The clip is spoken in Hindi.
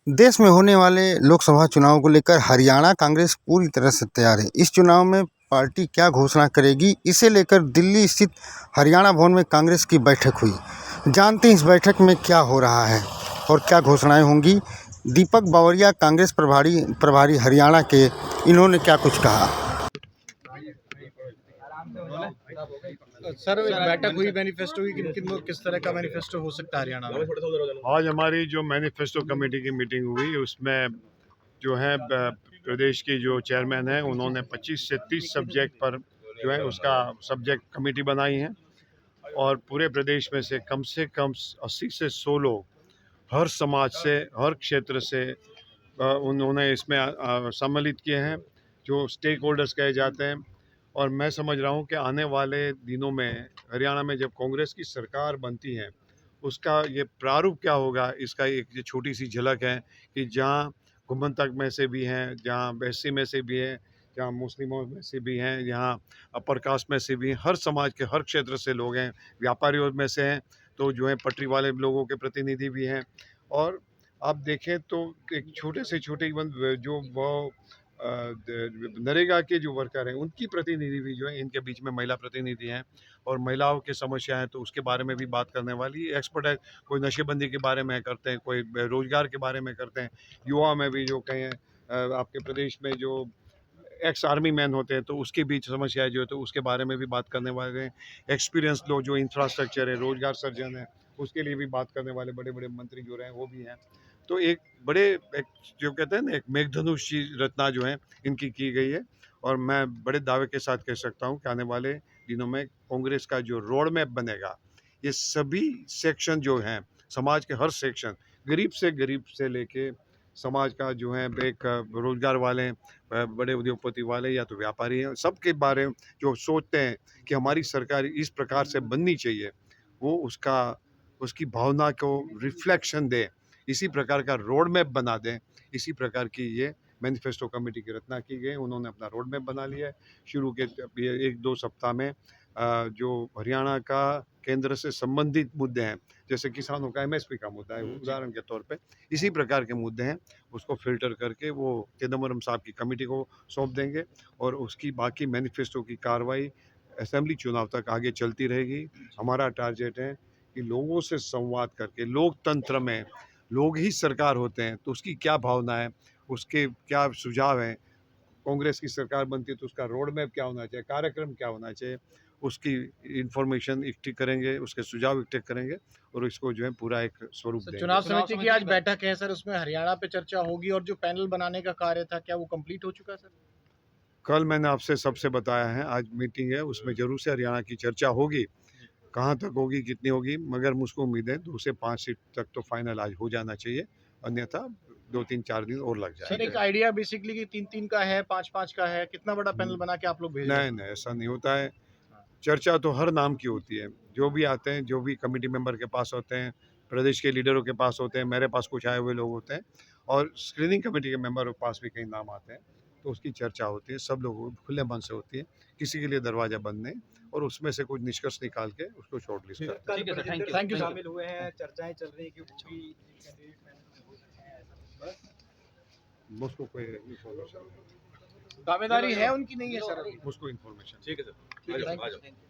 देश में होने वाले लोकसभा चुनाव को लेकर हरियाणा कांग्रेस पूरी तरह से तैयार है। इस चुनाव में पार्टी क्या घोषणा करेगी, इसे लेकर दिल्ली स्थित हरियाणा भवन में कांग्रेस की बैठक हुई। जानते हैं इस बैठक में क्या हो रहा है और क्या घोषणाएं होंगी। दीपक बावरिया कांग्रेस प्रभारी हरियाणा के, इन्होंने क्या कुछ कहा। सर, बैठक हुई, मैनिफेस्टो हुई, किस तरह का मैनिफेस्टो हो सकता है हरियाणा में? आज हमारी जो मैनिफेस्टो कमेटी की मीटिंग हुई उसमें जो है प्रदेश की जो चेयरमैन है उन्होंने 25 से 30 सब्जेक्ट पर जो है उसका सब्जेक्ट कमेटी बनाई है और पूरे प्रदेश में से कम 80 से 100 लोग हर समाज से, हर क्षेत्र से उन्होंने इसमें सम्मिलित किए हैं, जो स्टेक होल्डर्स कहे जाते हैं। और मैं समझ रहा हूँ कि आने वाले दिनों में हरियाणा में जब कांग्रेस की सरकार बनती है उसका ये प्रारूप क्या होगा, इसका एक ये छोटी सी झलक है कि जहाँ घुमंतक में से भी हैं, जहाँ एससी में से भी हैं, जहाँ मुस्लिमों में से भी हैं, यहाँ अपर कास्ट में से भी हैं, हर समाज के हर क्षेत्र से लोग हैं, व्यापारियों में से हैं, तो जो है पटरी वाले लोगों के प्रतिनिधि भी हैं। और आप देखें तो एक छोटे से छोटे इवन जो वो नरेगा के जो वर्कर हैं उनकी प्रतिनिधि भी जो है, इनके बीच में महिला प्रतिनिधि हैं और महिलाओं की समस्या है तो उसके बारे में भी बात करने वाली एक्सपर्ट है। कोई नशेबंदी के बारे में करते हैं, कोई रोजगार के बारे में करते हैं, युवा में भी जो कहें आपके प्रदेश में जो एक्स आर्मी मैन होते हैं तो उसके बीच समस्याएं जो है तो उसके बारे में भी बात करने वाले हैं। एक्सपीरियंस लोग जो इंफ्रास्ट्रक्चर है, रोजगार सर्जन है, उसके लिए भी बात करने वाले बड़े बड़े मंत्री जो रहे वो भी हैं। तो एक जो कहते हैं ना, एक मेघधनुष की रचना जो है इनकी की गई है। और मैं बड़े दावे के साथ कह सकता हूँ कि आने वाले दिनों में कांग्रेस का जो रोड मैप बनेगा, ये सभी सेक्शन जो हैं, समाज के हर सेक्शन, गरीब से लेके समाज का जो है एक रोजगार वाले हैं, बड़े उद्योगपति वाले या तो व्यापारी हैं, सबके बारे में जो सोचते हैं कि हमारी सरकार इस प्रकार से बननी चाहिए, वो उसकी भावना को रिफ्लेक्शन दे, इसी प्रकार का रोड मैप बना दें। इसी प्रकार की ये मैनिफेस्टो कमेटी की रचना की गई। उन्होंने अपना रोड मैप बना लिया है। शुरू के 1-2 सप्ताह में जो हरियाणा का केंद्र से संबंधित मुद्दे हैं, जैसे किसानों का एमएसपी का मुद्दा है उदाहरण के तौर पे, इसी प्रकार के मुद्दे हैं, उसको फिल्टर करके वो चिदम्बरम साहब की कमेटी को सौंप देंगे और उसकी बाकी मैनिफेस्टो की कार्रवाई असेंबली चुनाव तक आगे चलती रहेगी। हमारा टारगेट है कि लोगों से संवाद करके, लोकतंत्र में लोग ही सरकार होते हैं तो उसकी क्या भावना है, उसके क्या सुझाव हैं, कांग्रेस की सरकार बनती है तो उसका रोड मैप क्या होना चाहिए, कार्यक्रम क्या होना चाहिए, उसकी इंफॉर्मेशन इकट्ठी करेंगे, उसके सुझाव इकट्ठे करेंगे और इसको जो है पूरा एक स्वरूप देंगे। चुनाव समिति की आज बैठक है सर, उसमें हरियाणा पे चर्चा होगी और जो पैनल बनाने का कार्य था क्या वो कंप्लीट हो चुका है सर? कल मैंने आपसे सबसे बताया है, आज मीटिंग है उसमें जरूर से हरियाणा की चर्चा होगी। कहाँ तक होगी, कितनी होगी, मगर मुझको उम्मीद है 2 से 5 सीट तक तो फाइनल आज हो जाना चाहिए, अन्यथा 2-3-4 दिन और लग सर, एक जाएंगे। आइडिया बेसिकली कि 3-3 का है, 5-5 का है, कितना बड़ा पैनल बना के आप लोग भेज रहे हैं? नहीं, ऐसा नहीं होता है। चर्चा तो हर नाम की होती है। जो भी आते हैं, जो भी कमेटी मेंबर के पास होते हैं, प्रदेश के लीडरों के पास होते हैं, मेरे पास कुछ आए हुए लोग होते हैं और स्क्रीनिंग कमेटी के मेंबर के पास भी कई नाम आते हैं, तो उसकी चर्चा होती है। सब लोगों खुले मन से होती है, किसी के लिए दरवाज़ा बंद नहीं, और उसमें से कुछ निष्कर्ष निकाल के उसको शॉर्ट लिस्ट करते हैं। ठीक है सर, थैंक यू। शामिल हुए हैं, चर्चाएं चल रही हैं कि वो भी कैंडिडेट पैनल में हो सकते हैं, ऐसा बस मुझको कोई इन्फॉर्मेशन दावेदारी है उनकी, नहीं है सर? मुझको इन्फॉर्मेशन ठीक है सर, थैंक यू।